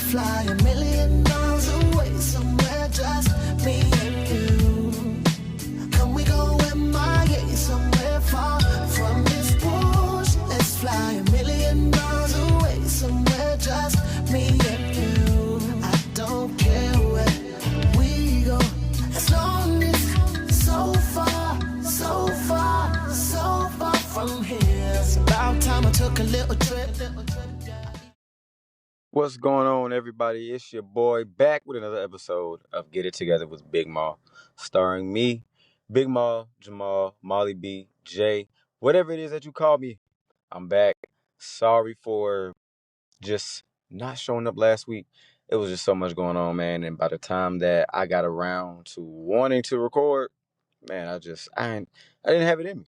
fly $1,000,000 away somewhere, just me and you. Can we go MIA somewhere far from this bullshit? Let's fly $1,000,000 away somewhere, just me and you. I don't care where we go, as long as it's so far, so far, so far from here. It's about time I took a little trip. What's going on, everybody? It's your boy back with another episode of Get It Together with Big Ma, starring me, Big Ma, Jamal, Molly B, Jay, whatever it is that you call me. I'm back. Sorry for just not showing up last week. It was just so much going on, man. And by the time that I got around to wanting to record, man, I didn't have it in me.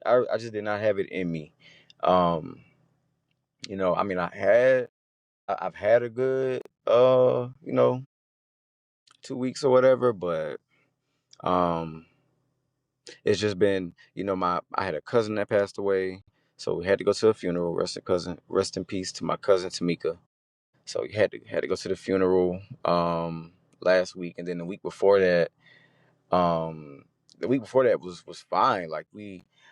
I just did not have it in me. Um, I mean, I've had a good 2 weeks or whatever, but um it's just been, I had a cousin that passed away, so we had to go to a funeral. Rest in peace to my cousin Tamika. So we had to go to the funeral last week, and then um the week before that was fine.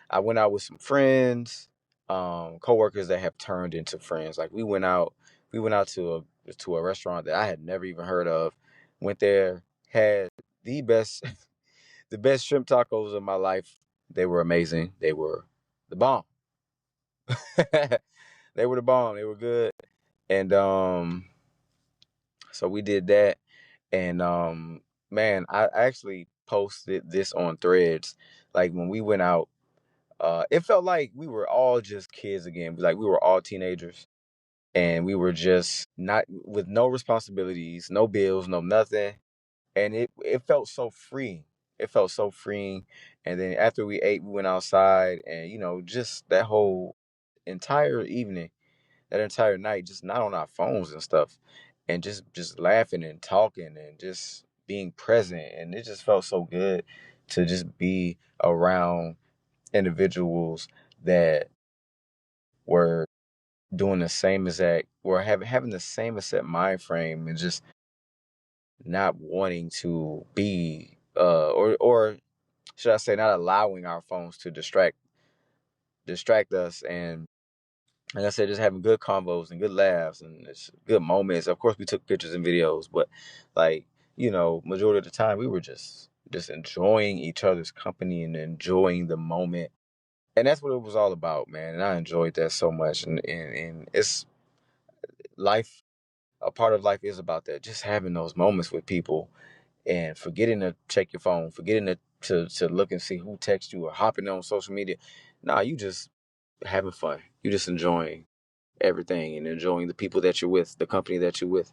I went out with some friends, coworkers that have turned into friends. Like we went out to a restaurant that I had never even heard of. Went there, had the best the best shrimp tacos of my life. They were amazing. They were the bomb. They were the bomb. They were good. And so we did that. And man, I actually posted this on Threads. Like when we went out, it felt like we were all just kids again. Like we were all teenagers, and we were just not with no responsibilities, no bills, no nothing. And it felt so freeing. It felt so freeing. And then after we ate, we went outside, and just that whole entire evening, that entire night, just not on our phones and stuff, and just laughing and talking and just being present. And it just felt so good to just be around individuals that were doing the same exact, or having the same exact mind frame, and just not wanting to be or should I say, not allowing our phones to distract us. And like I said, just having good convos and good laughs and just good moments. Of course, we took pictures and videos, but like, majority of the time we were just enjoying each other's company and enjoying the moment. And that's what it was all about, man. And I enjoyed that so much. And it's life. A part of life is about that, just having those moments with people and forgetting to check your phone, forgetting to look and see who texts you or hopping on social media. Nah, you just having fun. You just enjoying everything and enjoying the people that you're with, the company that you're with.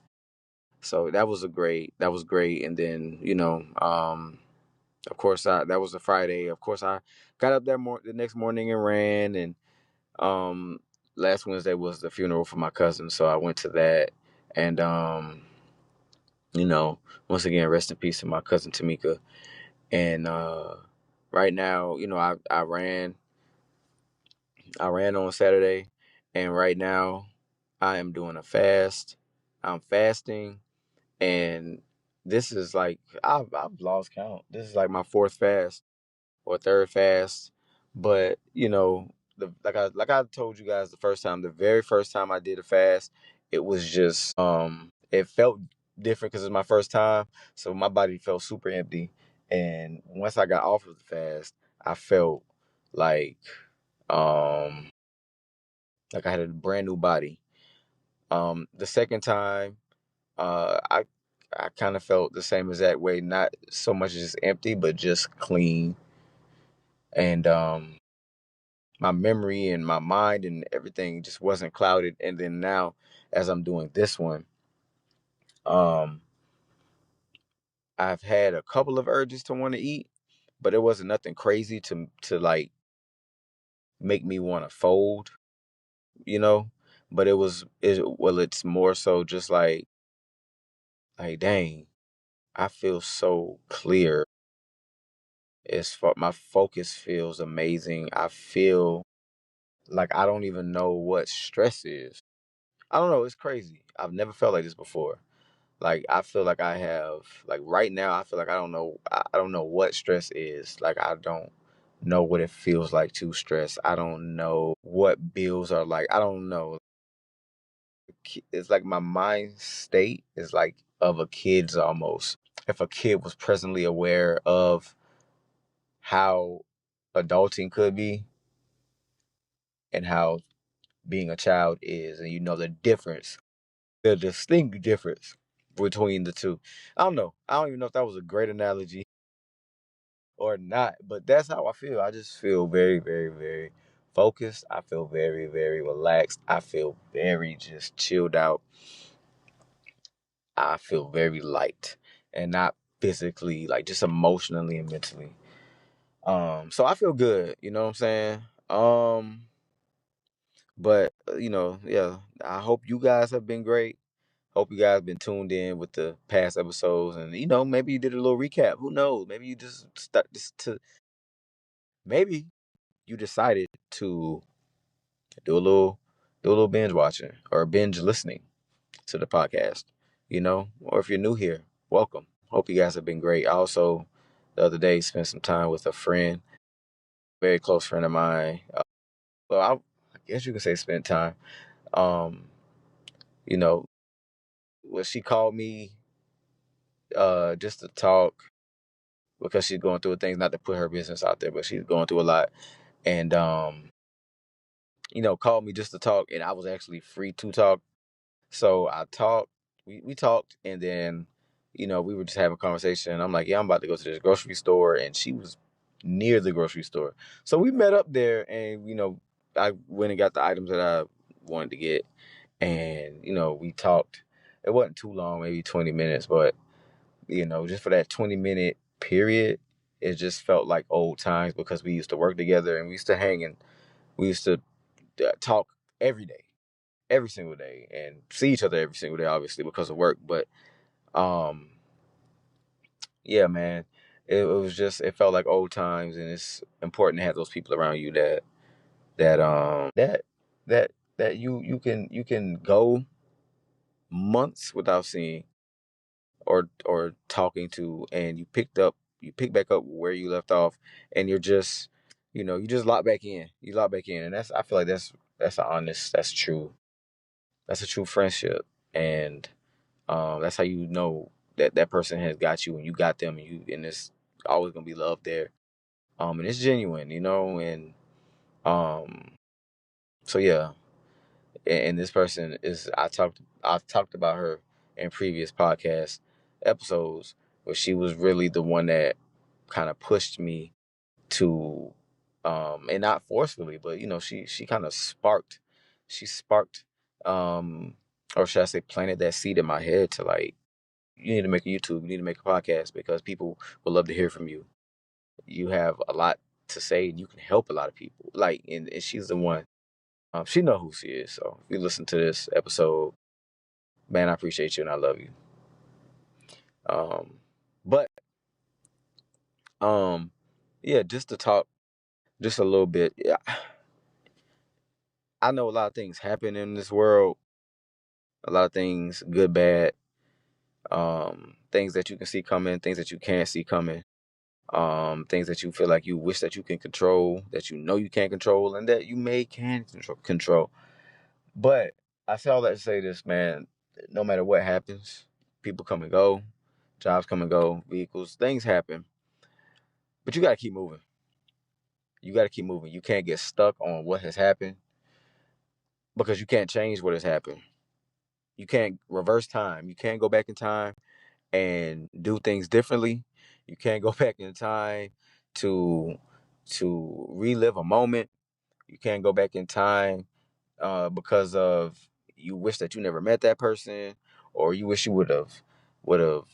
So that was great. And then, of course, that was a Friday. Of course, I got up the next morning and ran. And um, last Wednesday was the funeral for my cousin, so I went to that. And once again, rest in peace to my cousin Tamika. And right now, I ran on Saturday, and right now I am doing a fast. I'm fasting, and this is like I've lost count. This is like my fourth fast or third fast. But like I told you guys the very first time I did a fast, it was just it felt different because it's my first time, so my body felt super empty. And once I got off of the fast, I felt like um like I had a brand new body. The second time, I kind of felt the same exact way, not so much just empty, but just clean. And my memory and my mind and everything just wasn't clouded. And then now, as I'm doing this one, um, I've had a couple of urges to want to eat, but it wasn't nothing crazy to like make me want to fold, you know. But it's more so just like dang, I feel so clear. My focus feels amazing. I feel like I don't even know what stress is. I don't know. It's crazy. I've never felt like this before. Like I feel like I have like right now. I feel like I don't know. I don't know what stress is. Like I don't know what it feels like to stress. I don't know what bills are like. I don't know. It's like my mind state is like of a kid's almost. If a kid was presently aware of how adulting could be and how being a child is, and you know the difference, the distinct difference between the two. I don't know. I don't even know if that was a great analogy or not, but that's how I feel. I just feel very, very, very focused. I feel very, very relaxed. I feel very just chilled out. I feel very light and not physically, like just emotionally and mentally. So I feel good, you know what I'm saying? But yeah, I hope you guys have been great. Hope you guys been tuned in with the past episodes, and maybe you did a little recap. Who knows? Maybe you just start just to maybe you decided to do a little binge watching or binge listening to the podcast. Or if you're new here, welcome. Hope you guys have been great. I also the other day spent some time with a friend, very close friend of mine. Well, I guess you can say spent time. Um, you know, she called me just to talk because she's going through things. Not to put her business out there, but she's going through a lot, and called me just to talk, and I was actually free to talk. So I talked, we talked, and then, we were just having a conversation. I'm like, yeah, I'm about to go to this grocery store, and she was near the grocery store. So we met up there, and, I went and got the items that I wanted to get, and, we talked. It wasn't too long, maybe 20 minutes, but, just for that 20-minute period, it just felt like old times because we used to work together and we used to hang and we used to talk every day, every single day, and see each other every single day, obviously because of work. But um, yeah, man, it felt like old times, and it's important to have those people around you that that that you can go months without seeing or talking to, and you pick back up where you left off, and you're just you just lock back in, and I feel like that's honest, that's a true friendship, and that's how you know that that person has got you and you got them, and it's always gonna be love there, and it's genuine, and um so yeah, and this person is I've talked about her in previous podcast episodes, where she was really the one that kind of pushed me to and not forcefully, but she kind of sparked um or should I say planted that seed in my head to, like, you need to make a YouTube, you need to make a podcast because people would love to hear from you. You have a lot to say and you can help a lot of people. Like, and she's the one. She know who she is. So if you listen to this episode, man, I appreciate you and I love you. But um, yeah, just to talk just a little bit. Yeah, I know a lot of things happen in this world. A lot of things, good, bad. Things that you can see coming, things that you can't see coming. Things that you feel like you wish that you can control, that you know you can't control, and that you can control. But I say all that to say this, man. No matter what happens, people come and go, jobs come and go, vehicles, things happen. But you got to keep moving. You got to keep moving. You can't get stuck on what has happened because you can't change what has happened. You can't reverse time. You can't go back in time and do things differently. You can't go back in time to relive a moment. You can't go back in time because of you wish that you never met that person, or you wish you would have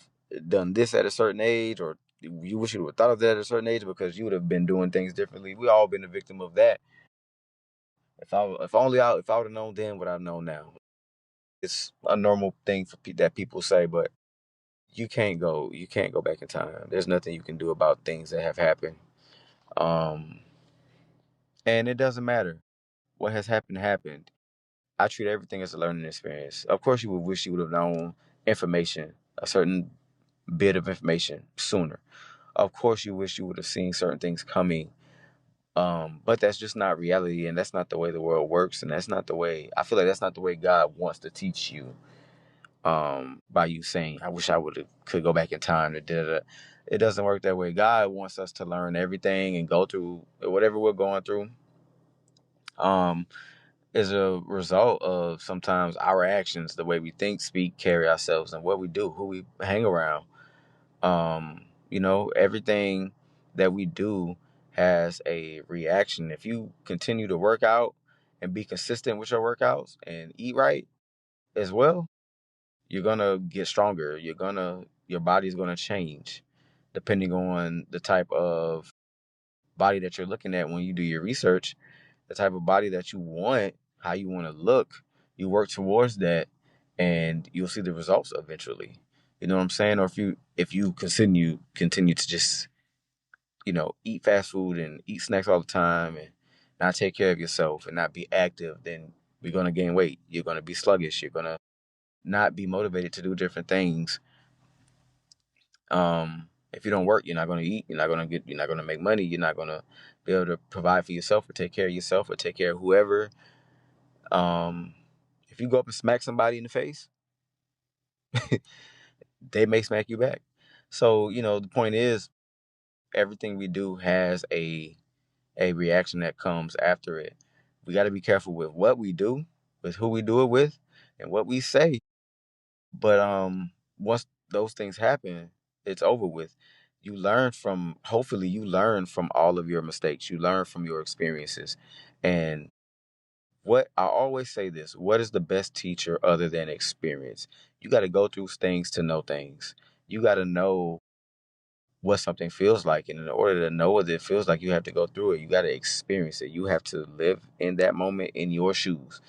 done this at a certain age, or you wish you would have thought of that at a certain age because you would have been doing things differently. We all been a victim of that. If I would have known then what I know now. It's a normal thing that people say, but you can't go back in time. There's nothing you can do about things that have happened. Um, and it doesn't matter what has happened. I treat everything as a learning experience. Of course, you would wish you would have known information, a certain bit of information sooner. Of course, you wish you would have seen certain things coming. But that's just not reality, and that's not the way the world works, and that's not the way I feel like that's not the way God wants to teach you. By you saying, "I wish I would have could go back in time to da da." It doesn't work that way. God wants us to learn everything and go through whatever we're going through. Um, is a result of sometimes our actions, the way we think, speak, carry ourselves, and what we do, who we hang around. Everything that we do has a reaction. If you continue to work out and be consistent with your workouts and eat right as well, you're gonna get stronger. Your body's gonna change depending on the type of body that you're looking at when you do your research, the type of body that you want, how you want to look. You work towards that, and you'll see the results eventually. You know what I'm saying? Or if you continue to just eat fast food and eat snacks all the time and not take care of yourself and not be active, then you're gonna gain weight. You're gonna be sluggish. You're gonna not be motivated to do different things. If you don't work, you're not gonna eat. You're not gonna make money. You're not gonna be able to provide for yourself or take care of yourself or take care of whoever. Um, if you go up and smack somebody in the face, they may smack you back. So the point is, everything we do has a reaction that comes after it. We got to be careful with what we do, with who we do it with, and what we say. But once those things happen, it's over with. Hopefully you learn from all of your mistakes. You learn from your experiences. And what I always say this, what is the best teacher other than experience? You got to go through things to know things. You got to know what something feels like. And in order to know what it feels like, you have to go through it. You got to experience it. You have to live in that moment in your shoes.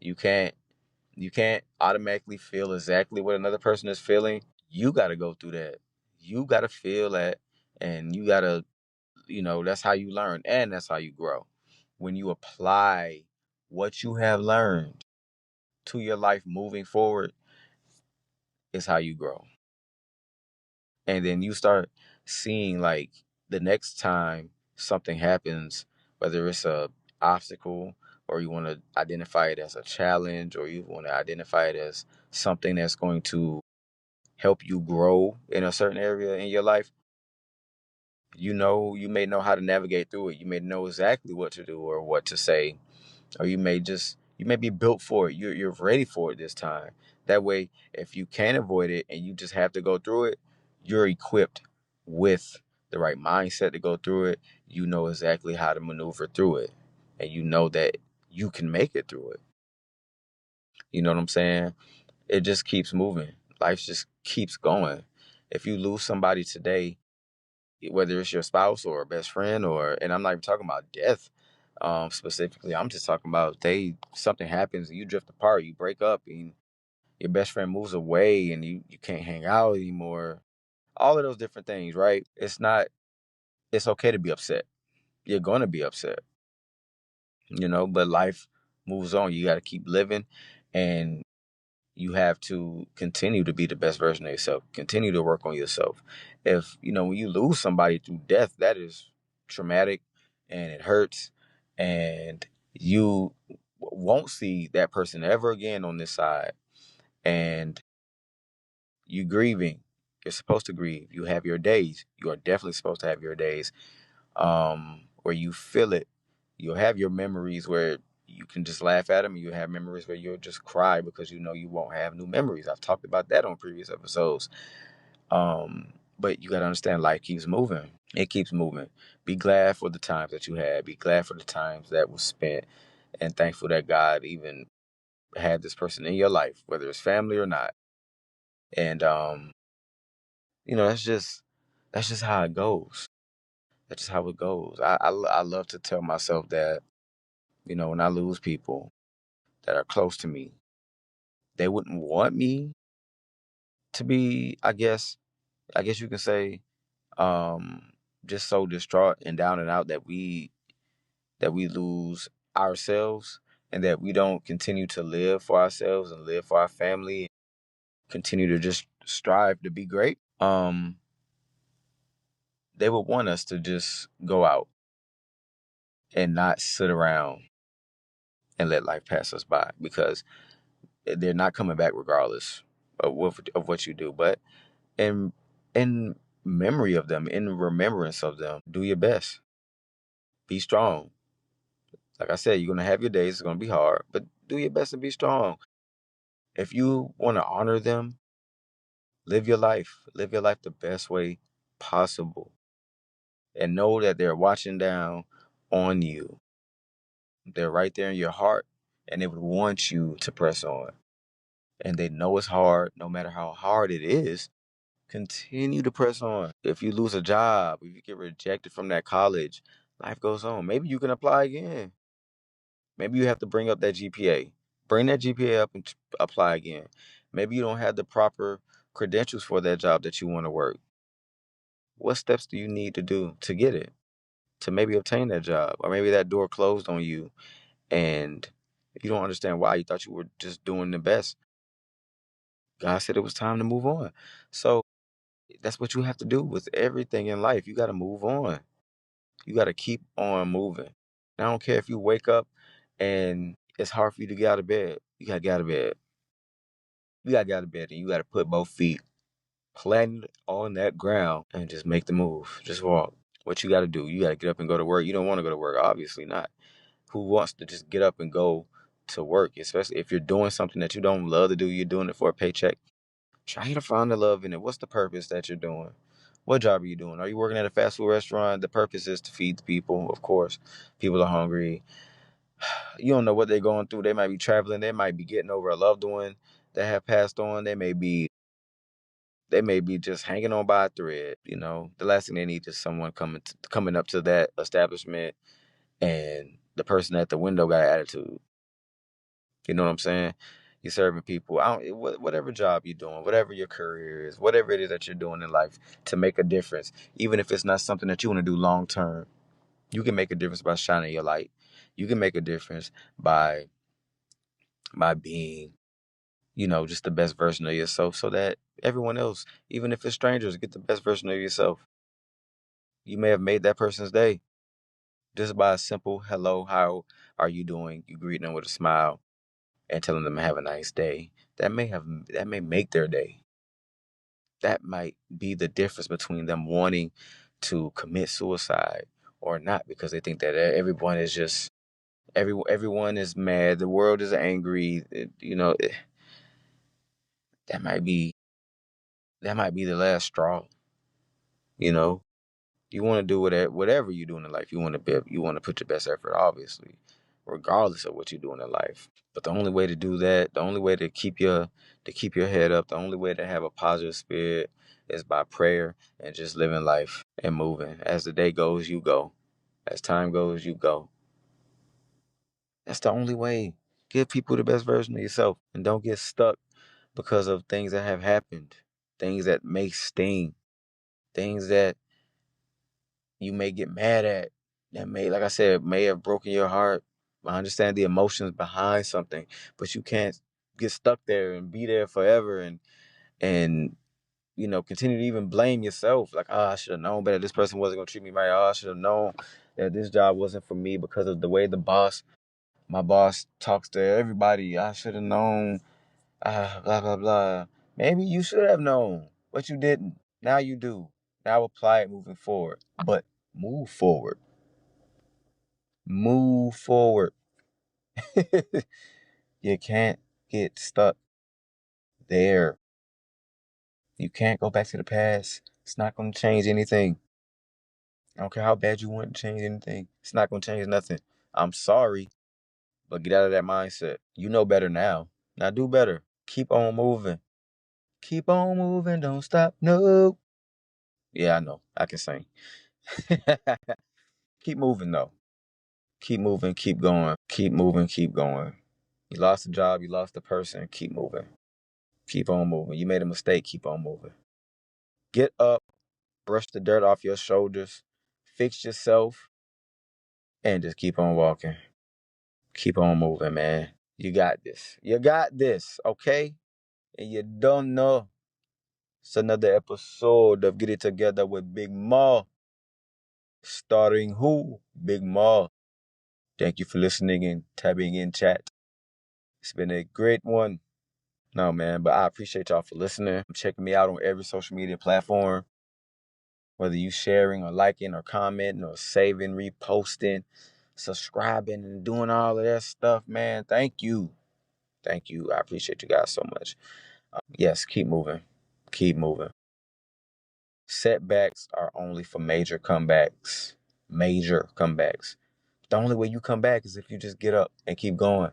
You can't you can't automatically feel exactly what another person is feeling. You got to go through that. You got to feel that, and you got to, that's how you learn and that's how you grow. When you apply what you have learned to your life moving forward, is how you grow. And then you start seeing, like, the next time something happens, whether it's a obstacle or you want to identify it as a challenge or you want to identify it as something that's going to help you grow in a certain area in your life, you may know how to navigate through it. You may know exactly what to do or what to say, or you may be built for it. You're ready for it this time. That way, if you can avoid it and you just have to go through it, you're equipped with the right mindset to go through it. You know exactly how to maneuver through it, and you know that you can make it through it. You know what I'm saying? It just keeps moving. Life just keeps going. If you lose somebody today, whether it's your spouse or a best friend, and I'm not even talking about death, specifically, I'm just talking about something happens and you drift apart, you break up, and your best friend moves away and you can't hang out anymore. All of those different things, right? It's okay to be upset. You're gonna be upset, but life moves on. You gotta keep living, and you have to continue to be the best version of yourself. Continue to work on yourself. If when you lose somebody through death, that is traumatic and it hurts, and you won't see that person ever again on this side. And you grieving. You're supposed to grieve. You have your days. You are definitely supposed to have your days where you feel it. You'll have your memories where you can just laugh at them. You have memories where you'll just cry because you won't have new memories. I've talked about that on previous episodes. But you got to understand, life keeps moving. It keeps moving. Be glad for the times that you had. Be glad for the times that was spent, and thankful that God even had this person in your life, whether it's family or not. And that's just how it goes. That's just how it goes. I love to tell myself that when I lose people that are close to me, they wouldn't want me to be, I guess you can say, um, just so distraught and down and out that we lose ourselves. and that we don't continue to live for ourselves and live for our family, continue to just strive to be great, they would want us to just go out and not sit around and let life pass us by, because they're not coming back regardless of what you do. But in in memory of them, in remembrance of them, do your best. Be strong. Like I said, you're gonna have your days. It's gonna be hard, but do your best to be strong. If you want to honor them, live your life. Live your life the best way possible, and know that they're watching down on you. They're right there in your heart, and they would want you to press on. And they know it's hard. No matter how hard it is, continue to press on. If you lose a job, if you get rejected from that college, life goes on. Maybe you can apply again. Maybe you have to bring up that GPA. Bring that GPA up and apply again. Maybe you don't have the proper credentials for that job that you want to work. What steps do you need to do to get it? To maybe obtain that job? Or maybe that door closed on you and you don't understand why. You thought you were just doing the best. God said it was time to move on. So that's what you have to do with everything in life. You got to move on. You got to keep on moving. I don't care if you wake up and it's hard for you to get out of bed. You got to get out of bed. You got to get out of bed and you got to put both feet planted on that ground and just make the move. Just walk. What you got to do, you got to get up and go to work. You don't want to go to work, obviously not. Who wants to just get up and go to work, especially if you're doing something that you don't love to do, you're doing it for a paycheck. Try to find the love in it. What's the purpose that you're doing? What job are you doing? Are you working at a fast food restaurant? The purpose is to feed the people, of course. People are hungry. You don't know what they're going through. They might be traveling. They might be getting over a loved one that have passed on. They may be just hanging on by a thread. The last thing they need is someone coming up to that establishment and the person at the window got an attitude. You know what I'm saying? You're serving people. Whatever job you're doing, whatever your career is, whatever it is that you're doing in life to make a difference, even if it's not something that you want to do long term, you can make a difference by shining your light. You can make a difference by being, just the best version of yourself, so that everyone else, even if it's strangers, get the best version of yourself. You may have made that person's day just by a simple hello, how are you doing? You greet them with a smile and telling them to have a nice day. That may make their day. That might be the difference between them wanting to commit suicide or not, because they think that everyone is mad, the world is angry. That might be that might be the last straw. You know, you want to do whatever you're doing in life. You want to put your best effort, obviously, regardless of what you're doing in life. But the only way to do that, the only way to keep your head up, the only way to have a positive spirit is by prayer and just living life and moving. As the day goes, you go. As time goes, you go. That's the only way. Give people the best version of yourself and don't get stuck because of things that have happened, things that may sting, things that you may get mad at, that may, like I said, may have broken your heart. I understand the emotions behind something, but you can't get stuck there and be there forever and continue to even blame yourself. Like, I should have known better. This person wasn't gonna treat me right. I should have known that this job wasn't for me because of the way my boss talks to everybody. I should have known. Blah blah blah. Maybe you should have known, but you didn't. Now you do. Now apply it moving forward. But move forward. Move forward. You can't get stuck there. You can't go back to the past. It's not going to change anything. I don't care how bad you want to change anything. It's not going to change nothing. I'm sorry, but get out of that mindset. You know better now. Now do better. Keep on moving. Keep on moving. Don't stop. No. Yeah, I know. I can sing. Keep moving, though. Keep moving. Keep going. Keep moving. Keep going. You lost a job. You lost a person. Keep moving. Keep on moving. You made a mistake. Keep on moving. Get up. Brush the dirt off your shoulders. Fix yourself. And just keep on walking. Keep on moving, man. You got this. You got this, okay? And you don't know. It's another episode of Get It Together with Big Ma. Starring who? Big Ma. Thank you for listening and tapping in chat. It's been a great one. No, man, but I appreciate y'all for listening. Checking me out on every social media platform. Whether you sharing or liking or commenting or saving, reposting, subscribing, and doing all of that stuff, man. Thank you. Thank you. I appreciate you guys so much. Yes, keep moving. Keep moving. Setbacks are only for major comebacks. Major comebacks. The only way you come back is if you just get up and keep going.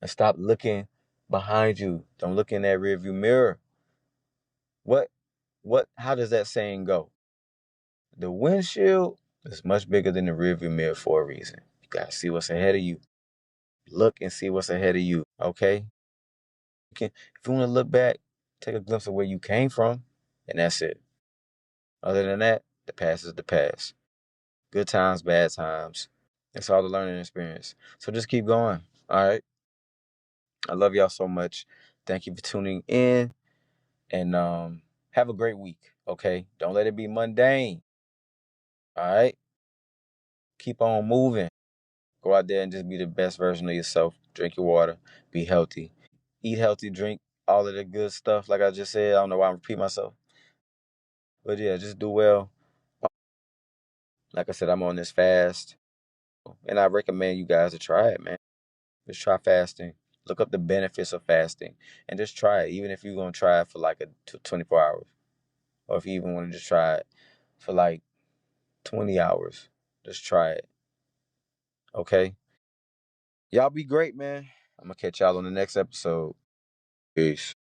And stop looking behind you. Don't look in that rearview mirror. How does that saying go? The windshield is much bigger than the rearview mirror for a reason. You gotta see what's ahead of you. Look and see what's ahead of you, okay? If you want to look back, take a glimpse of where you came from, and that's it. Other than that, the past is the past. Good times, bad times. It's all the learning experience. So just keep going, all right? I love y'all so much. Thank you for tuning in, and have a great week, okay? Don't let it be mundane, all right? Keep on moving. Go out there and just be the best version of yourself. Drink your water. Be healthy. Eat healthy. Drink all of the good stuff. Like I just said, I don't know why I'm repeating myself. But yeah, just do well. Like I said, I'm on this fast. And I recommend you guys to try it, man. Just try fasting. Look up the benefits of fasting. And just try it. Even if you're going to try it for like 24 hours. Or if you even want to just try it for like 20 hours. Just try it. Okay? Y'all be great, man. I'm going to catch y'all on the next episode. Peace.